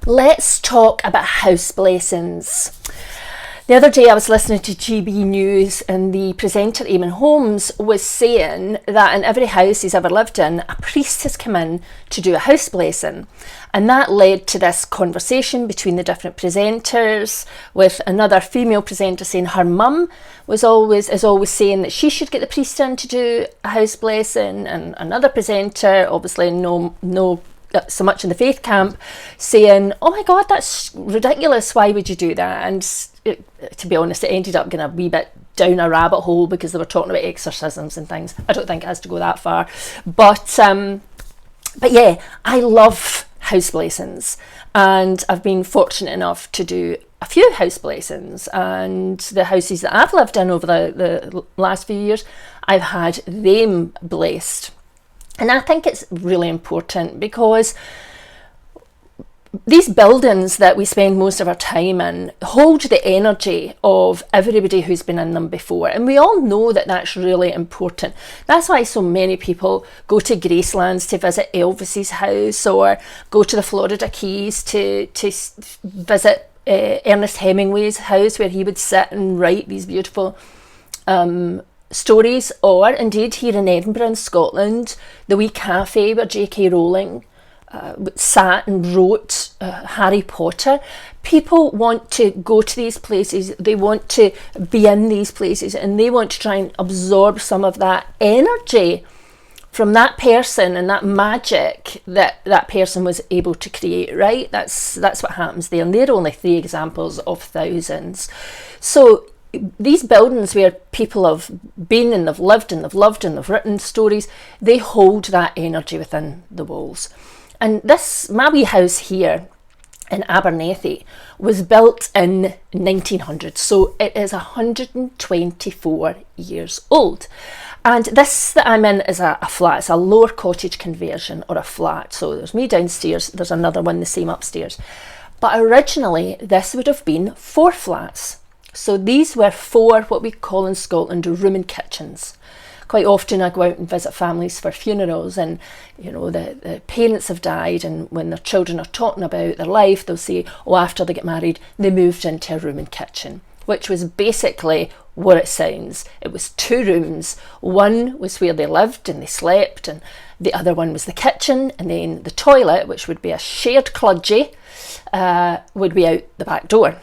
Let's talk about house blessings. The other day I was listening to GB News and the presenter Eamon Holmes was saying that in every house he's ever lived in, a priest has come in to do a house blessing. And that led to this conversation between the different presenters, with another female presenter saying her mum is always saying that she should get the priest in to do a house blessing, and another presenter, obviously no so much in the faith camp, saying, oh my God, that's ridiculous, why would you do that? And to be honest, it ended up getting a wee bit down a rabbit hole because they were talking about exorcisms and things. I don't think it has to go that far, but yeah, I love house blessings, and I've been fortunate enough to do a few house blessings, and the houses that I've lived in over the last few years, I've had them blessed. And I think it's really important because these buildings that we spend most of our time in hold the energy of everybody who's been in them before. And we all know that that's really important. That's why so many people go to Gracelands to visit Elvis's house, or go to the Florida Keys to visit Ernest Hemingway's house, where he would sit and write these beautiful stories, or indeed here in Edinburgh in Scotland, the wee cafe where J.K. Rowling sat and wrote Harry Potter. People want to go to these places, they want to be in these places, and they want to try and absorb some of that energy from that person and that magic that that person was able to create, right? That's what happens there, and they're only 3 examples of thousands. So these buildings where people have been and they've lived and they've loved and they've written stories, they hold that energy within the walls. And this, my wee house here in Abernethy, was built in 1900, so it is 124 years old. And this that I'm in is a flat. It's a lower cottage conversion, or a flat. So there's me downstairs, there's another one the same upstairs. But originally this would have been 4 flats. So these were 4, what we call in Scotland, room and kitchens. Quite often I go out and visit families for funerals, and you know, the parents have died, and when their children are talking about their life, they'll say, oh, after they get married, they moved into a room and kitchen, which was basically what it sounds. It was 2 rooms. One was where they lived and they slept, and the other one was the kitchen, and then the toilet, which would be a shared kludgy, would be out the back door.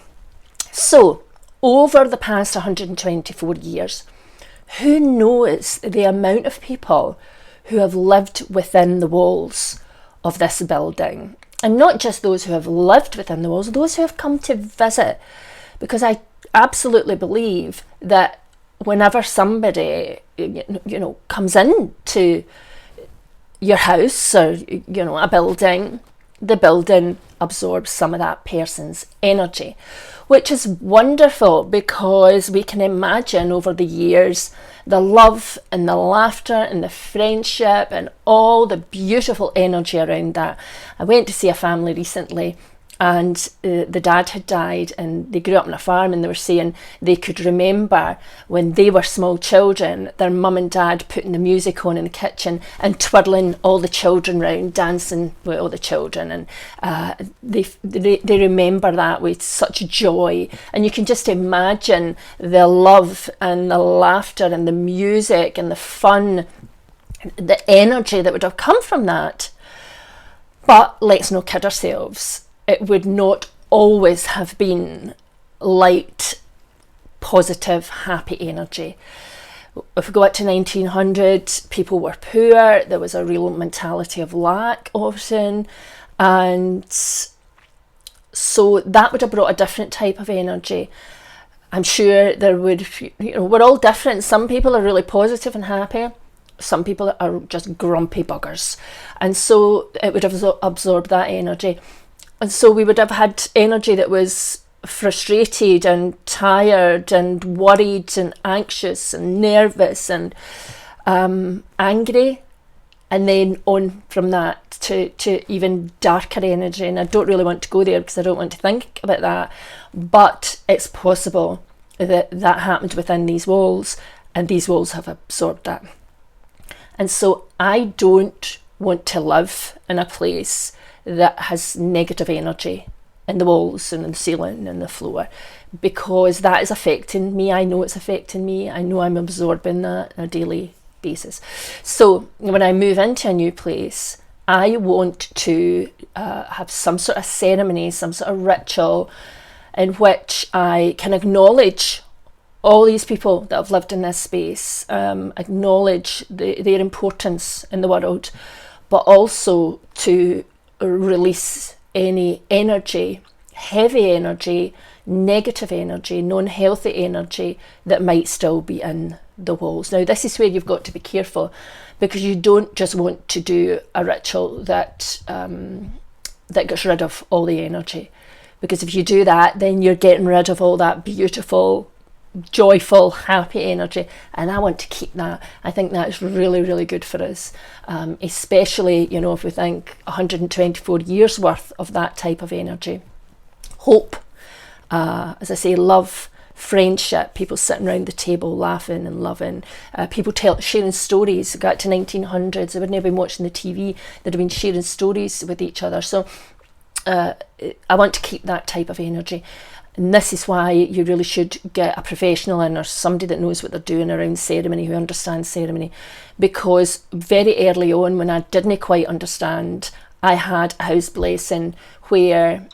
So over the past 124 years, who knows the amount of people who have lived within the walls of this building. And not just those who have lived within the walls, those who have come to visit. Because I absolutely believe that whenever somebody, comes into your house, or, a building, the building absorbs some of that person's energy, which is wonderful, because we can imagine over the years the love and the laughter and the friendship and all the beautiful energy around that. I went to see a family recently, and the dad had died, and they grew up on a farm, and they were saying they could remember when they were small children, their mum and dad putting the music on in the kitchen and twirling all the children round, dancing with all the children, and they remember that with such joy. And you can just imagine the love and the laughter and the music and the fun, the energy that would have come from that. But let's not kid ourselves. It would not always have been light, positive, happy energy. If we go back to 1900, people were poor, there was a real mentality of lack often, and so that would have brought a different type of energy. I'm sure there would, we're all different. Some people are really positive and happy, some people are just grumpy buggers, and so it would have absorbed that energy. And so we would have had energy that was frustrated and tired and worried and anxious and nervous and angry, and then on from that to even darker energy. And I don't really want to go there because I don't want to think about that, but it's possible that that happened within these walls, and these walls have absorbed that. And so I don't want to live in a place that has negative energy in the walls and in the ceiling and the floor, because that is affecting me. I know it's affecting me. I know I'm absorbing that on a daily basis. So when I move into a new place, I want to have some sort of ceremony, some sort of ritual in which I can acknowledge all these people that have lived in this space, acknowledge their importance in the world, but also to release any energy, heavy energy, negative energy, non-healthy energy that might still be in the walls. Now, this is where you've got to be careful, because you don't just want to do a ritual that gets rid of all the energy, because if you do that, then you're getting rid of all that beautiful, joyful, happy energy, and I want to keep that. I think that's really, really good for us, especially, you know, if we think 124 years worth of that type of energy. Hope, as I say, love, friendship, people sitting around the table laughing and loving, people sharing stories. Got to 1900s, they wouldn't have been watching the TV, they'd have been sharing stories with each other. So I want to keep that type of energy. And this is why you really should get a professional in, or somebody that knows what they're doing around ceremony, who understands ceremony. Because very early on, when I didn't quite understand, I had a house blessing where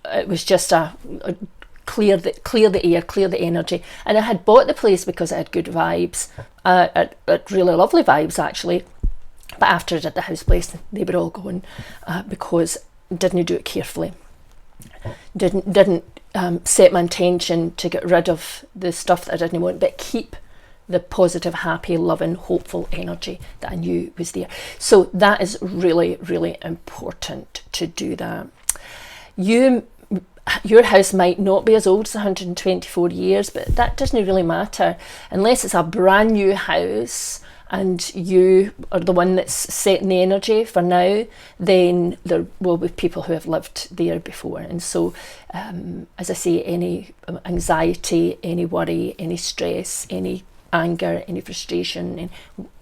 it was just a clear the air, clear the energy. And I had bought the place because it had good vibes, really lovely vibes actually. But after I did the house blessing, they were all gone, because I didn't do it carefully. Didn't set my intention to get rid of the stuff that I didn't want, but keep the positive, happy, loving, hopeful energy that I knew was there. So that is really, really important to do that. Your house might not be as old as 124 years, but that doesn't really matter. Unless it's a brand new house and you are the one that's setting the energy for now, then there will be people who have lived there before. And so, as I say, any anxiety, any worry, any stress, any anger, any frustration, and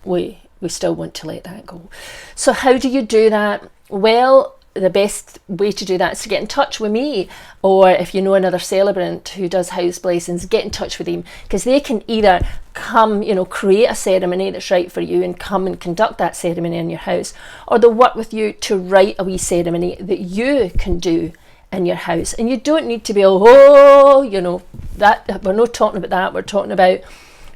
we still want to let that go. So how do you do that? Well, the best way to do that is to get in touch with me, or if you know another celebrant who does house blessings, get in touch with them, because they can either come, you know, create a ceremony that's right for you and come and conduct that ceremony in your house, or they'll work with you to write a wee ceremony that you can do in your house. And you don't need to be, you know, that we're not talking about that. We're talking about,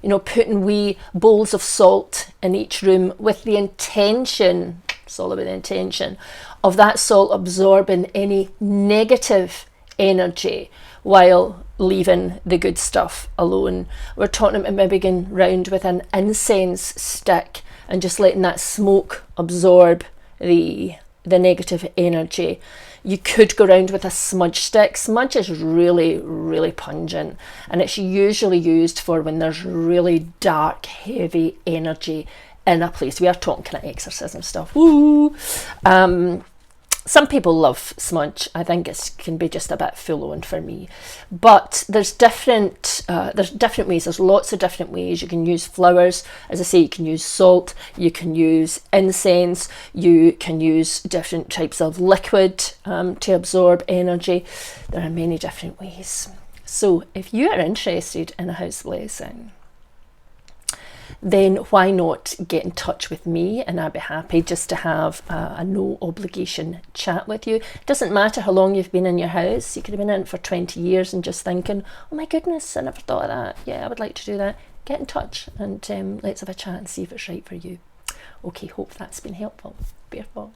you know, putting wee bowls of salt in each room with the intention, it's all about the intention, of that salt absorbing any negative energy while leaving the good stuff alone. We're talking about maybe going round with an incense stick and just letting that smoke absorb the negative energy. You could go around with a smudge stick. Smudge is really, really pungent, and it's usually used for when there's really dark, heavy energy in a place. We are talking kind of exorcism stuff. Woo! Some people love smudge. I think it can be just a bit full on for me. But there's different ways. There's lots of different ways. You can use flowers. As I say, you can use salt. You can use incense. You can use different types of liquid to absorb energy. There are many different ways. So if you are interested in a house blessing, then why not get in touch with me, and I'd be happy just to have a no obligation chat with you. It doesn't matter how long you've been in your house. You could have been in it for 20 years and just thinking, oh my goodness, I never thought of that. Yeah, I would like to do that. Get in touch and let's have a chat and see if it's right for you. Okay, hope that's been helpful. Beautiful.